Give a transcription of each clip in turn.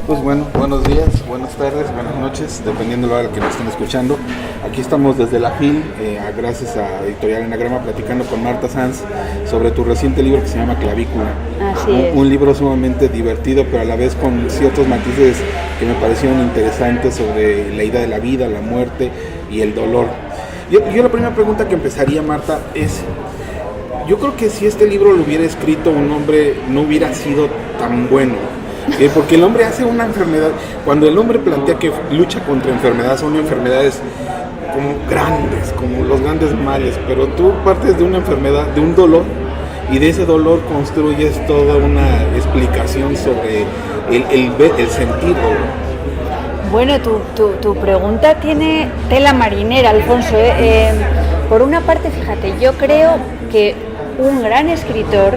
Pues bueno, buenos días, buenas tardes, buenas noches, dependiendo de la hora que nos estén escuchando. Aquí estamos desde la FIL, gracias a Editorial Anagrama, platicando con Marta Sanz sobre tu reciente libro que se llama Clavícula. Así es. Un libro sumamente divertido, pero a la vez con ciertos matices que me parecieron interesantes sobre la idea de la vida, la muerte y el dolor. Yo la primera pregunta que empezaría, Marta, es... Yo creo que si este libro lo hubiera escrito un hombre, no hubiera sido tan bueno. Porque el hombre hace una enfermedad. Cuando el hombre plantea que lucha contra enfermedades, son enfermedades como grandes, como los grandes males. Pero tú partes de una enfermedad, de un dolor, y de ese dolor construyes toda una explicación sobre el sentir dolor. Bueno, tu pregunta tiene tela marinera, Alfonso. Por una parte, fíjate, yo creo que un gran escritor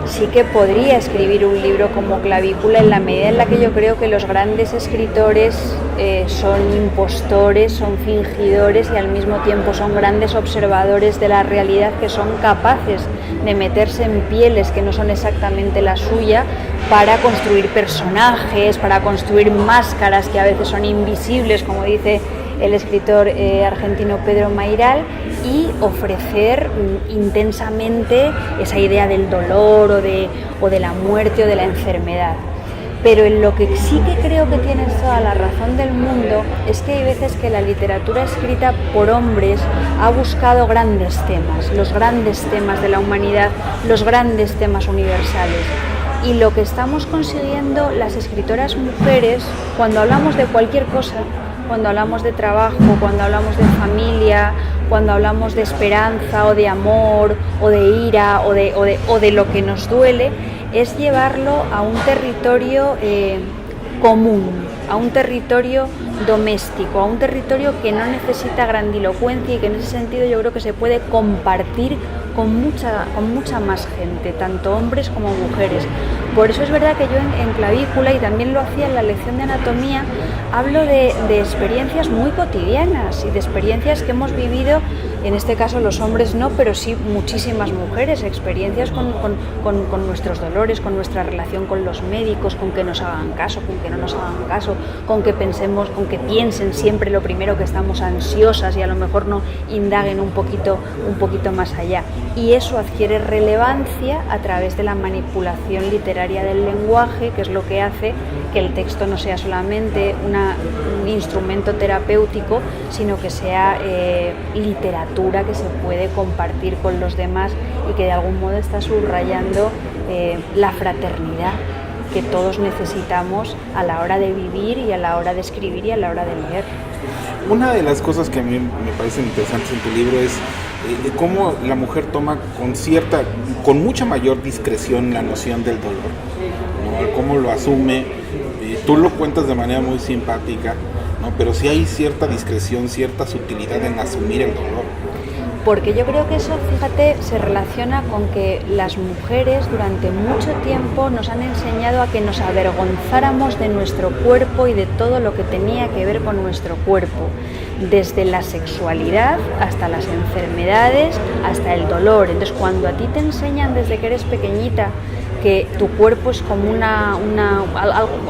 sí que podría escribir un libro como Clavícula, en la medida en la que yo creo que los grandes escritores son impostores, son fingidores y al mismo tiempo son grandes observadores de la realidad, que son capaces de meterse en pieles que no son exactamente la suya para construir personajes, para construir máscaras que a veces son invisibles, como dice el escritor argentino Pedro Mairal, y ofrecer intensamente esa idea del dolor o de la muerte o de la enfermedad. Pero en lo que sí que creo que tienes toda la razón del mundo es que hay veces que la literatura escrita por hombres ha buscado grandes temas, los grandes temas de la humanidad, los grandes temas universales. Y lo que estamos consiguiendo las escritoras mujeres, cuando hablamos de cualquier cosa, cuando hablamos de trabajo, cuando hablamos de familia, cuando hablamos de esperanza o de amor o de ira o de lo que nos duele, es llevarlo a un territorio común, a un territorio doméstico, a un territorio que no necesita grandilocuencia y que en ese sentido yo creo que se puede compartir con mucha más gente, tanto hombres como mujeres. Por eso es verdad que yo en Clavícula, y también lo hacía en la lección de anatomía, hablo de experiencias muy cotidianas y de experiencias que hemos vivido, en este caso los hombres no, pero sí muchísimas mujeres, experiencias con nuestros dolores, con nuestra relación con los médicos, con que nos hagan caso, con que no nos hagan caso, con que pensemos, con que piensen siempre lo primero, que estamos ansiosas y a lo mejor no indaguen un poquito más allá. Y eso adquiere relevancia a través de la manipulación literaria del lenguaje, que es lo que hace que el texto no sea solamente un instrumento terapéutico, sino que sea literatura que se puede compartir con los demás y que de algún modo está subrayando la fraternidad que todos necesitamos a la hora de vivir y a la hora de escribir y a la hora de leer. Una de las cosas que a mí me parecen interesantes en tu libro es de cómo la mujer toma con mucha mayor discreción la noción del dolor, ¿no? Cómo lo asume. Tú lo cuentas de manera muy simpática, ¿no? Pero sí hay cierta discreción, cierta sutilidad en asumir el dolor. Porque yo creo que eso, fíjate, se relaciona con que las mujeres durante mucho tiempo nos han enseñado a que nos avergonzáramos de nuestro cuerpo y de todo lo que tenía que ver con nuestro cuerpo, desde la sexualidad hasta las enfermedades, hasta el dolor. Entonces, cuando a ti te enseñan desde que eres pequeñita que tu cuerpo es como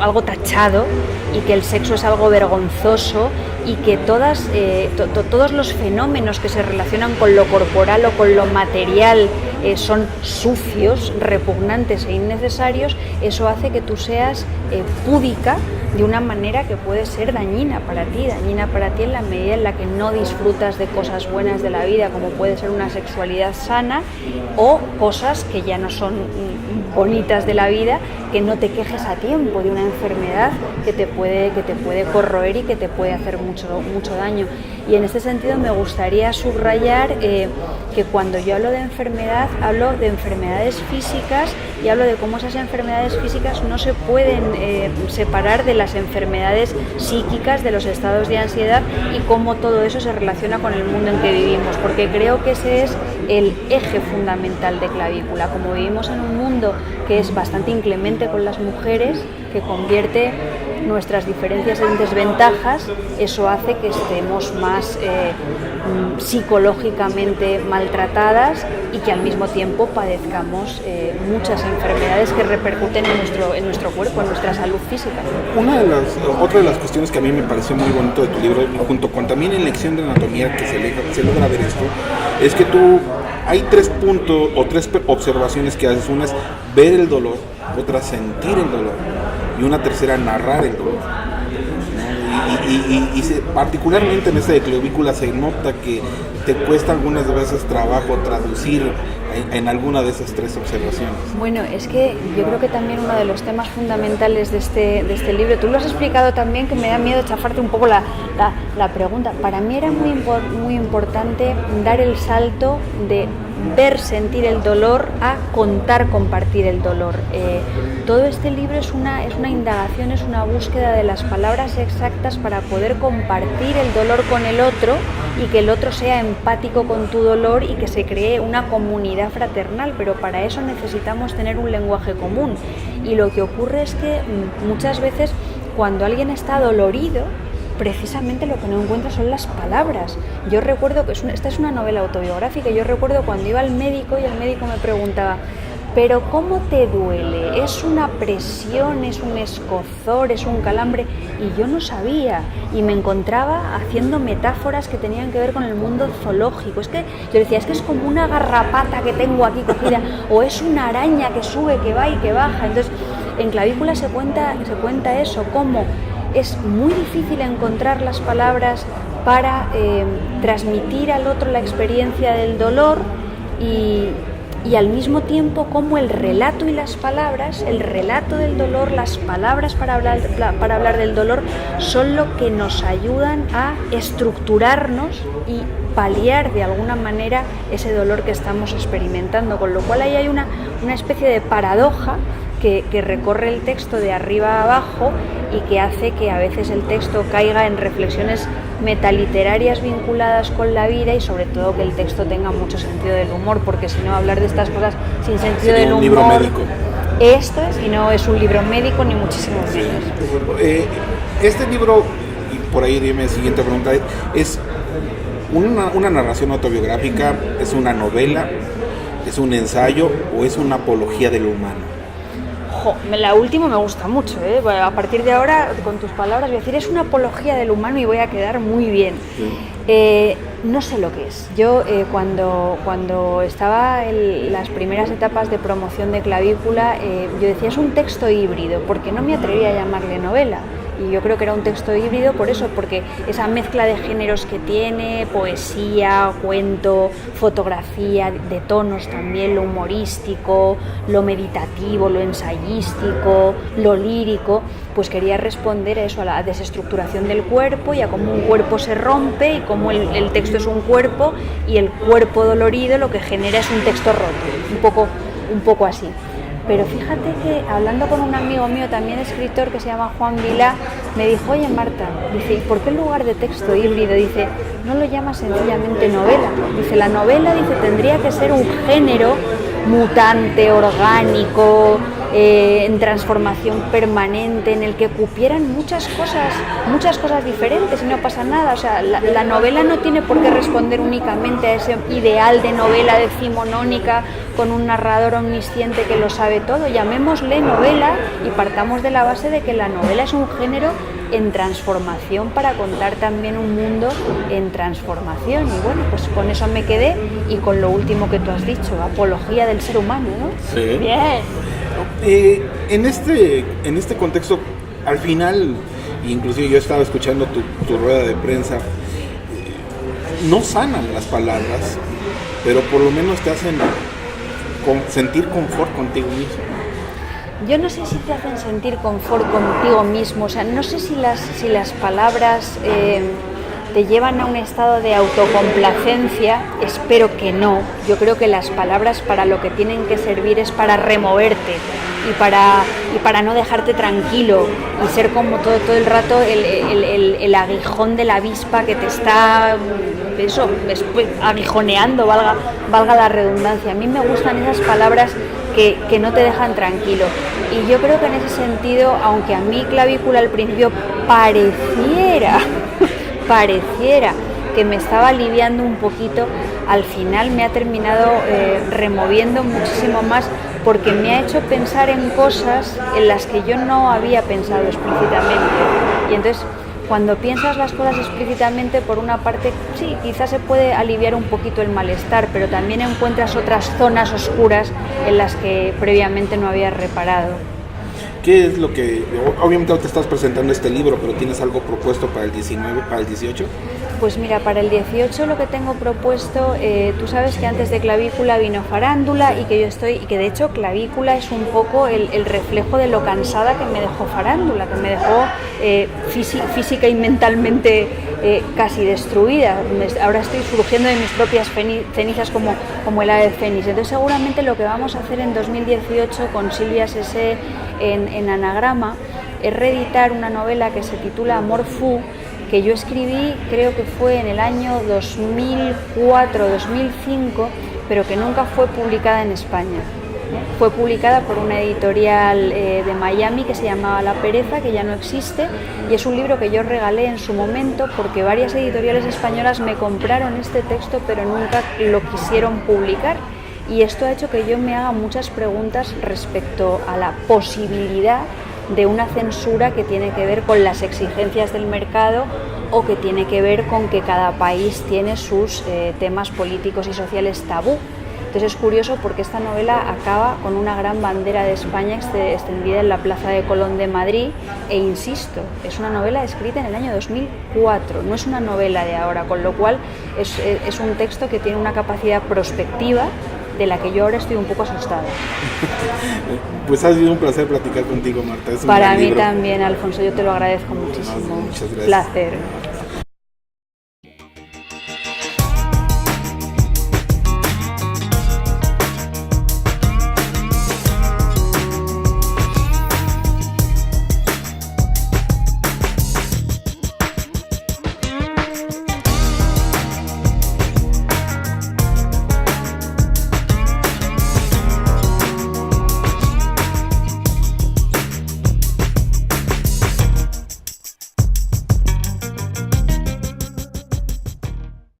algo tachado y que el sexo es algo vergonzoso y que todos los fenómenos que se relacionan con lo corporal o con lo material son sucios, repugnantes e innecesarios, eso hace que tú seas púdica de una manera que puede ser dañina para ti en la medida en la que no disfrutas de cosas buenas de la vida, como puede ser una sexualidad sana o cosas que ya no son bonitas de la vida, que no te quejes a tiempo de una enfermedad que te puede corroer y que te puede hacer mucho daño. Y en este sentido me gustaría subrayar que cuando yo hablo de enfermedad, hablo de enfermedades físicas y hablo de cómo esas enfermedades físicas no se pueden separar de las enfermedades psíquicas, de los estados de ansiedad, y cómo todo eso se relaciona con el mundo en que vivimos, porque creo que ese es el eje fundamental de Clavícula. Como vivimos en un mundo que es bastante inclemente especialmente con las mujeres, que convierte nuestras diferencias en desventajas. Eso hace que estemos más psicológicamente maltratadas y que al mismo tiempo padezcamos muchas enfermedades que repercuten en nuestro cuerpo, en nuestra salud física. Otra de las cuestiones que a mí me pareció muy bonito de tu libro, junto con también en Lección de Anatomía, que se logra ver esto, es que hay 3 puntos o 3 observaciones que haces. Una es ver el dolor, otra sentir el dolor y una tercera narrar el dolor. Y particularmente en esta de clavícula se nota que te cuesta algunas veces trabajo traducir en alguna de esas 3 observaciones. Bueno, es que yo creo que también uno de los temas fundamentales de este libro, tú lo has explicado también, que me da miedo chafarte un poco la pregunta. Para mí era muy importante dar el salto de ver, sentir el dolor a contar, compartir el dolor. Todo este libro es una indagación, es una búsqueda de las palabras exactas para poder compartir el dolor con el otro y que el otro sea empático con tu dolor y que se cree una comunidad fraternal, pero para eso necesitamos tener un lenguaje común. Y lo que ocurre es que muchas veces cuando alguien está dolorido, precisamente lo que no encuentra son las palabras. Yo recuerdo que esta es una novela autobiográfica, yo recuerdo cuando iba al médico y el médico me preguntaba: ¿pero cómo te duele? ¿Es una presión? ¿Es un escozor? ¿Es un calambre? Y yo no sabía, y me encontraba haciendo metáforas que tenían que ver con el mundo zoológico. Es que yo decía, es que es como una garrapata que tengo aquí cogida, o es una araña que sube, que va y que baja. Entonces, en Clavícula se cuenta eso, cómo es muy difícil encontrar las palabras para transmitir al otro la experiencia del dolor y al mismo tiempo cómo el relato y las palabras, el relato del dolor, las palabras para hablar del dolor son lo que nos ayudan a estructurarnos y paliar de alguna manera ese dolor que estamos experimentando, con lo cual ahí hay una especie de paradoja que recorre el texto de arriba a abajo y que hace que a veces el texto caiga en reflexiones metaliterarias vinculadas con la vida y sobre todo que el texto tenga mucho sentido del humor, porque si no, hablar de estas cosas sin sentido del humor... un libro médico. Esto es, y no es un libro médico ni muchísimo menos. Sí. Este libro, y por ahí dime la siguiente pregunta, es una narración autobiográfica, es una novela, es un ensayo o es una apología de lo humano. La última me gusta mucho, ¿eh? A partir de ahora, con tus palabras, voy a decir, es una apología del humano y voy a quedar muy bien. Sí. No sé lo que es. Yo cuando estaba en las primeras etapas de promoción de Clavícula, yo decía, es un texto híbrido, porque no me atrevía a llamarle novela. Y yo creo que era un texto híbrido por eso, porque esa mezcla de géneros que tiene, poesía, cuento, fotografía, de tonos también, lo humorístico, lo meditativo, lo ensayístico, lo lírico, pues quería responder a eso, a la desestructuración del cuerpo y a cómo un cuerpo se rompe y cómo el texto es un cuerpo y el cuerpo dolorido lo que genera es un texto roto, un poco así. Pero fíjate que hablando con un amigo mío, también escritor, que se llama Juan Vilá, me dijo, oye Marta, dice, ¿y por qué en lugar de texto híbrido, dice, no lo llamas sencillamente novela? Dice, la novela, dice, tendría que ser un género mutante, orgánico, en transformación permanente, en el que cupieran muchas cosas diferentes y no pasa nada. O sea, la novela no tiene por qué responder únicamente a ese ideal de novela decimonónica con un narrador omnisciente que lo sabe todo. Llamémosle novela y partamos de la base de que la novela es un género en transformación para contar también un mundo en transformación. Y bueno, pues con eso me quedé y con lo último que tú has dicho, apología del ser humano, ¿no? Sí. Bien. En este contexto, al final, inclusive yo estaba escuchando tu rueda de prensa, no sanan las palabras, pero por lo menos te hacen sentir confort contigo mismo. Yo no sé si te hacen sentir confort contigo mismo, o sea, no sé si las palabras te llevan a un estado de autocomplacencia, espero que no. Yo creo que las palabras para lo que tienen que servir es para removerte y para no dejarte tranquilo y ser como todo el rato el aguijón de la avispa que te está aguijoneando, valga la redundancia. A mí me gustan esas palabras que no te dejan tranquilo. Y yo creo que en ese sentido, aunque a mí Clavícula al principio pareciera que me estaba aliviando un poquito, al final me ha terminado removiendo muchísimo más, porque me ha hecho pensar en cosas en las que yo no había pensado explícitamente. Y entonces, cuando piensas las cosas explícitamente, por una parte, sí, quizás se puede aliviar un poquito el malestar, pero también encuentras otras zonas oscuras en las que previamente no habías reparado. ¿Qué es lo que, obviamente te estás presentando este libro, pero tienes algo propuesto para el 19, para el 18? Pues mira, para el 18 lo que tengo propuesto, tú sabes que antes de Clavícula vino Farándula, y que de hecho Clavícula es un poco el reflejo de lo cansada que me dejó Farándula, que me dejó física y mentalmente casi destruida. Ahora estoy surgiendo de mis propias cenizas como el ave fénix. Entonces seguramente lo que vamos a hacer en 2018 con Silvia Sesé en Anagrama es reeditar una novela que se titula Amor Fu, que yo escribí, creo que fue en el año 2004-2005, pero que nunca fue publicada en España. Fue publicada por una editorial de Miami que se llamaba La Pereza, que ya no existe, y es un libro que yo regalé en su momento porque varias editoriales españolas me compraron este texto, pero nunca lo quisieron publicar. Y esto ha hecho que yo me haga muchas preguntas respecto a la posibilidad de una censura que tiene que ver con las exigencias del mercado, o que tiene que ver con que cada país tiene sus temas políticos y sociales tabú. Entonces es curioso porque esta novela acaba con una gran bandera de España extendida en la Plaza de Colón de Madrid, e insisto, es una novela escrita en el año 2004, no es una novela de ahora, con lo cual es un texto que tiene una capacidad prospectiva de la que yo ahora estoy un poco asustada. Pues ha sido un placer platicar contigo, Marta. Para mí también, Alfonso, yo te lo agradezco muchísimo. Muchas gracias. Placer.